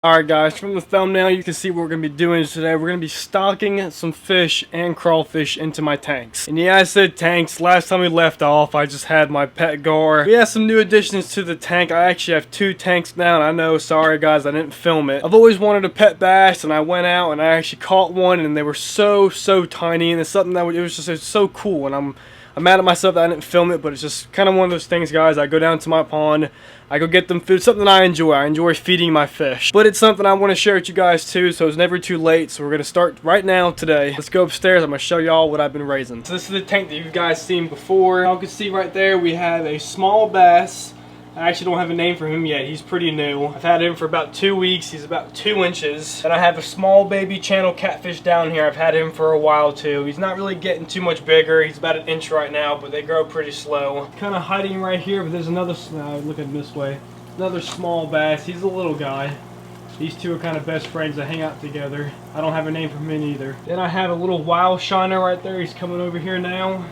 Alright guys, from the thumbnail you can see what we're going to be doing today. We're going to be stocking some fish and crawfish into my tanks. And yeah, I said tanks. Last time we left off, I just had my pet gar. We have some new additions to the tank. I actually have 2 tanks now, and I know, sorry guys, I didn't film it. I've always wanted a pet bass, and I went out and I actually caught one, and they were so tiny, and it's something that it was so cool, and I'm mad at myself that I didn't film it, but it's just kind of one of those things, guys. I go down to my pond, I go get them food, something I enjoy. I enjoy feeding my fish. But it's something I want to share with you guys too, so it's never too late. So we're going to start right now today. Let's go upstairs. I'm going to show y'all what I've been raising. So this is the tank that you guys seen before. You can see right there we have a small bass. I actually don't have a name for him yet. He's pretty new. I've had him for about 2 weeks. He's about 2 inches. And I have a small baby channel catfish down here. I've had him for a while too. He's not really getting too much bigger. He's about 1 inch right now, but they grow pretty slow. Kind of hiding right here, but there's another, look at him this way. Another small bass. He's a little guy. These two are kind of best friends that hang out together. I don't have a name for him either. Then I have a little wild shiner right there. He's coming over here now.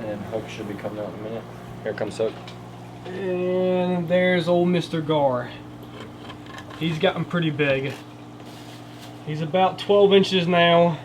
And Hook should be coming out in a minute. Here comes Hook. And there's old Mr. Gar. He's gotten pretty big. He's about 12 inches now.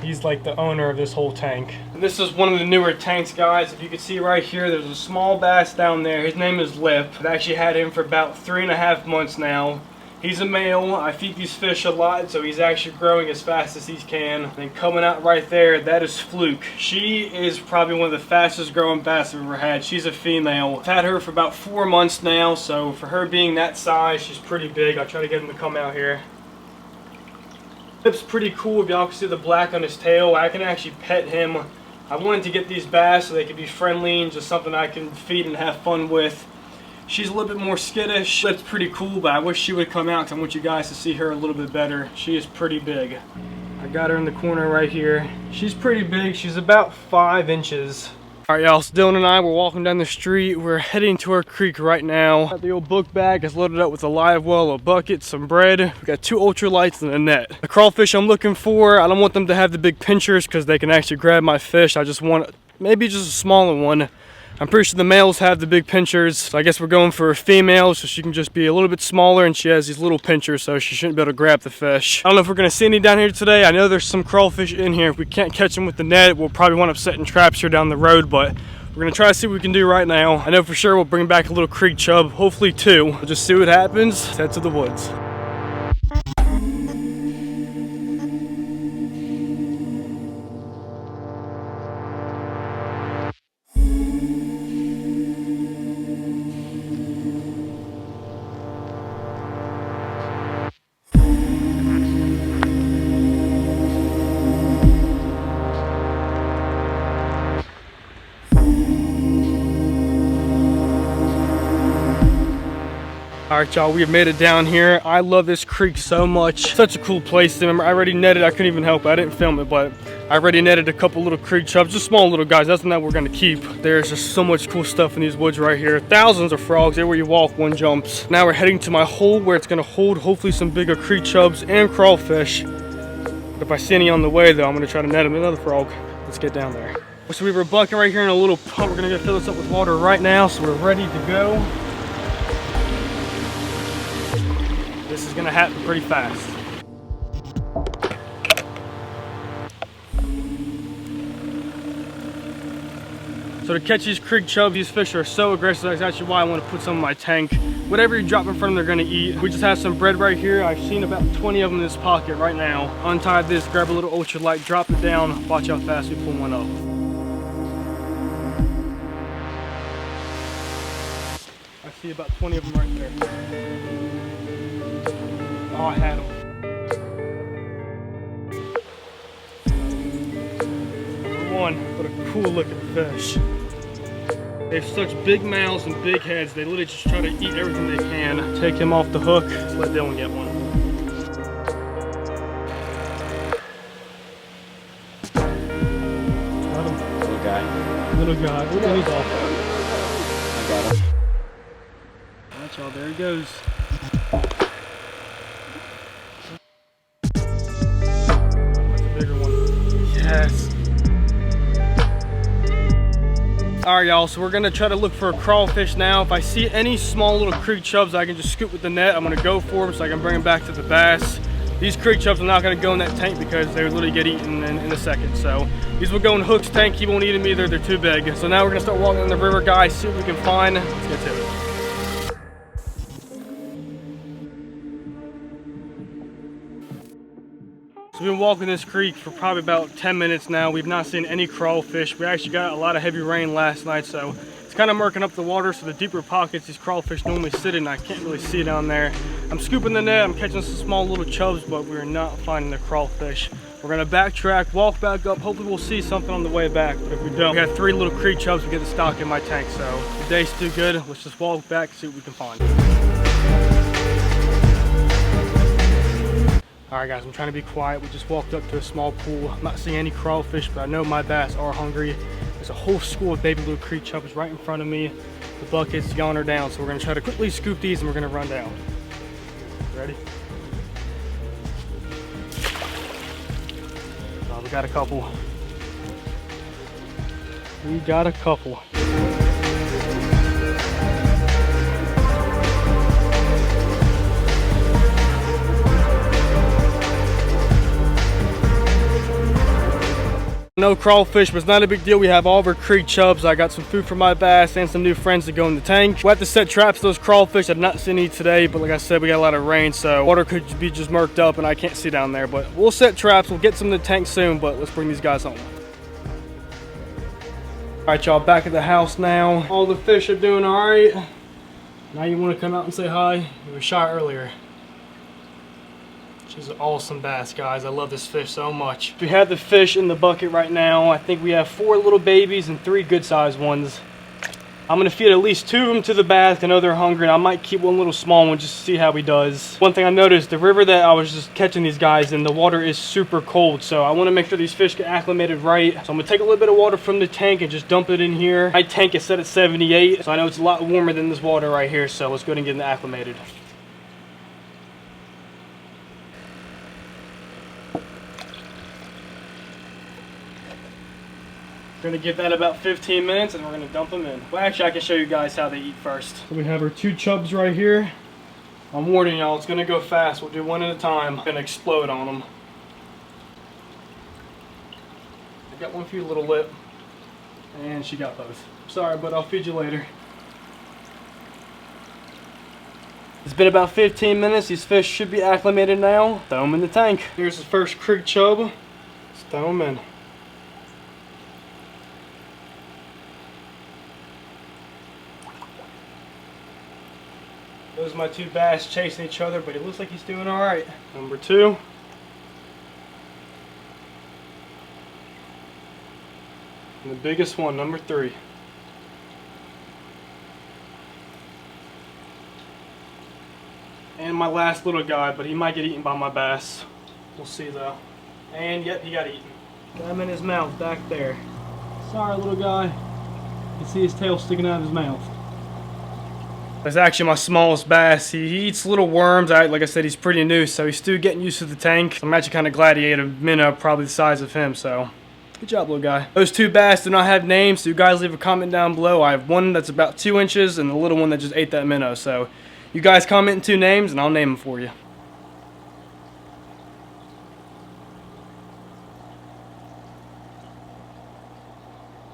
He's like the owner of this whole tank. And this is one of the newer tanks, guys. If you can see right here, there's a small bass down there. His name is Lip. I've actually had him for about 3.5 months now. He's a male. I feed these fish a lot, so he's actually growing as fast as he can. And coming out right there, that is Fluke. She is probably one of the fastest growing bass I've ever had. She's a female. I've had her for about 4 months now, so for her being that size, she's pretty big. I'll try to get him to come out here. Lip's pretty cool. If y'all can see the black on his tail, I can actually pet him. I wanted to get these bass so they could be friendly and just something I can feed and have fun with. She's a little bit more skittish. Lip's pretty cool, but I wish she would come out because I want you guys to see her a little bit better. She is pretty big. I got her in the corner right here. She's pretty big. She's about 5 inches. Alright y'all, so Dylan and I were walking down the street. We're heading to our creek right now. Got the old book bag is loaded up with a live well, a bucket, some bread. We got 2 ultralights and a net. The crawfish I'm looking for, I don't want them to have the big pinchers because they can actually grab my fish. I just want maybe just a smaller one. I'm pretty sure the males have the big pinchers, so I guess we're going for a female so she can just be a little bit smaller, and she has these little pinchers so she shouldn't be able to grab the fish. I don't know if we're going to see any down here today. I know there's some crawfish in here. If we can't catch them with the net, we'll probably wind up setting traps here down the road, but we're going to try to see what we can do right now. I know for sure we'll bring back a little creek chub, hopefully 2. We'll just see what happens. Let's head to the woods. Alright y'all, we have made it down here. I love this creek so much. Such a cool place. Remember, I already netted, I couldn't even help it. I didn't film it, but I already netted a couple little creek chubs, just small little guys. Nothing that we're gonna keep. There's just so much cool stuff in these woods right here. Thousands of frogs. Everywhere you walk, one jumps. Now we're heading to my hole where it's gonna hold hopefully some bigger creek chubs and crawfish. But if I see any on the way though, I'm gonna try to net them another frog. Let's get down there. So we were bucking right here in a little pump. We're gonna go fill this up with water right now, so we're ready to go. This is gonna happen pretty fast. So to catch these creek chubs, these fish are so aggressive. That's actually why I want to put some in my tank. Whatever you drop in front of them, they're gonna eat. We just have some bread right here. I've seen about 20 of them in this pocket right now. Untie this, grab a little ultralight, drop it down. Watch how fast we pull one up. I see about 20 of them right there. Oh, I had them. Number 1, what a cool looking fish. They have such big mouths and big heads. They literally just try to eat everything they can. Take him off the hook. Let's let Dylan get one. Got him. Little guy. Little guy. Look at his off. I got him. Watch y'all, there he goes. That's a bigger one. Yes. Alright y'all, so we're gonna try to look for a crawfish now. If I see any small little creek chubs I can just scoop with the net, I'm gonna go for them so I can bring them back to the bass. These creek chubs are not gonna go in that tank because they would literally get eaten in a second. So these will go in Hook's tank. He won't eat them either, they're too big. So now we're gonna start walking in the river, guys, see what we can find. Let's get to it. So we've been walking this creek for probably about 10 minutes now. We've not seen any crawfish. We actually got a lot of heavy rain last night, so it's kind of murking up the water. So the deeper pockets these crawfish normally sit in, I can't really see down there. I'm scooping the net, I'm catching some small little chubs, but we're not finding the crawfish. We're gonna backtrack, walk back up. Hopefully we'll see something on the way back, but if we don't, we got 3 little creek chubs we get to stock in my tank. So the day's too good. Let's just walk back and see what we can find. Alright guys, I'm trying to be quiet. We just walked up to a small pool. I'm not seeing any crawfish, but I know my bass are hungry. There's a whole school of baby little creek chubs right in front of me. The bucket's yonder down, so we're gonna try to quickly scoop these and we're gonna run down. Ready? Oh, we got a couple. We got a couple. No crawfish, but it's not a big deal. We have all of our creek chubs. I got some food for my bass and some new friends to go in the tank. We'll have to set traps for those crawfish. I've not seen any today, but like I said, we got a lot of rain, so water could be just murked up and I can't see down there. But we'll set traps. We'll get some in the tank soon, but let's bring these guys home. All right, y'all, back at the house now. All the fish are doing all right. Now you want to come out and say hi? You were shot earlier. She's an awesome bass, guys. I love this fish so much. We have the fish in the bucket right now. I think we have 4 little babies and 3 good-sized ones. I'm gonna feed at least 2 of them to the bass. I know they're hungry, and I might keep one little small one just to see how he does. One thing I noticed, the river that I was just catching these guys in, the water is super cold, so I want to make sure these fish get acclimated right. So I'm gonna take a little bit of water from the tank and just dump it in here. My tank is set at 78, so I know it's a lot warmer than this water right here, so let's go ahead and get them acclimated. We're gonna give that about 15 minutes and we're gonna dump them in. Well, actually, I can show you guys how they eat first. So we have our 2 chubs right here. I'm warning y'all, it's gonna go fast. We'll do one at a time. I'm gonna explode on them. I got one for you, little lip. And she got both. Sorry, but I'll feed you later. It's been about 15 minutes. These fish should be acclimated now. Throw them in the tank. Here's the first creek chub. Let's throw them in. Those are my 2 bass chasing each other, but it looks like he's doing all right. Number 2. And the biggest one, number 3. And my last little guy, but he might get eaten by my bass. We'll see though. And yep, he got eaten. Got him in his mouth back there. Sorry, little guy. You can see his tail sticking out of his mouth. That's actually my smallest bass. He eats little worms. Like I said, he's pretty new, so he's still getting used to the tank. I'm actually kind of glad he ate a minnow probably the size of him, so good job, little guy. Those 2 bass do not have names, so you guys leave a comment down below. I have one that's about 2 inches and the little one that just ate that minnow, so you guys comment 2 names and I'll name them for you.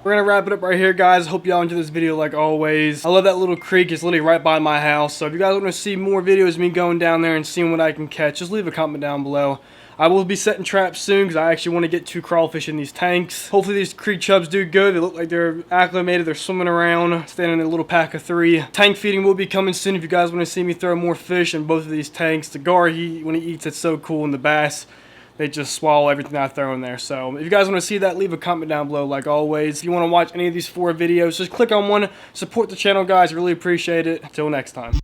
We're gonna wrap it up right here, guys. Hope y'all enjoyed this video like always. I love that little creek. It's literally right by my house. So if you guys want to see more videos of me going down there and seeing what I can catch, just leave a comment down below. I will be setting traps soon because I actually want to get 2 crawfish in these tanks. Hopefully these creek chubs do good. They look like they're acclimated. They're swimming around, staying in a little pack of 3. Tank feeding will be coming soon if you guys want to see me throw more fish in both of these tanks. The gar, when he eats, it's so cool, and the bass, they just swallow everything I throw in there. So if you guys want to see that, leave a comment down below like always. If you want to watch any of these 4 videos, just click on one. Support the channel, guys. Really appreciate it. Until next time.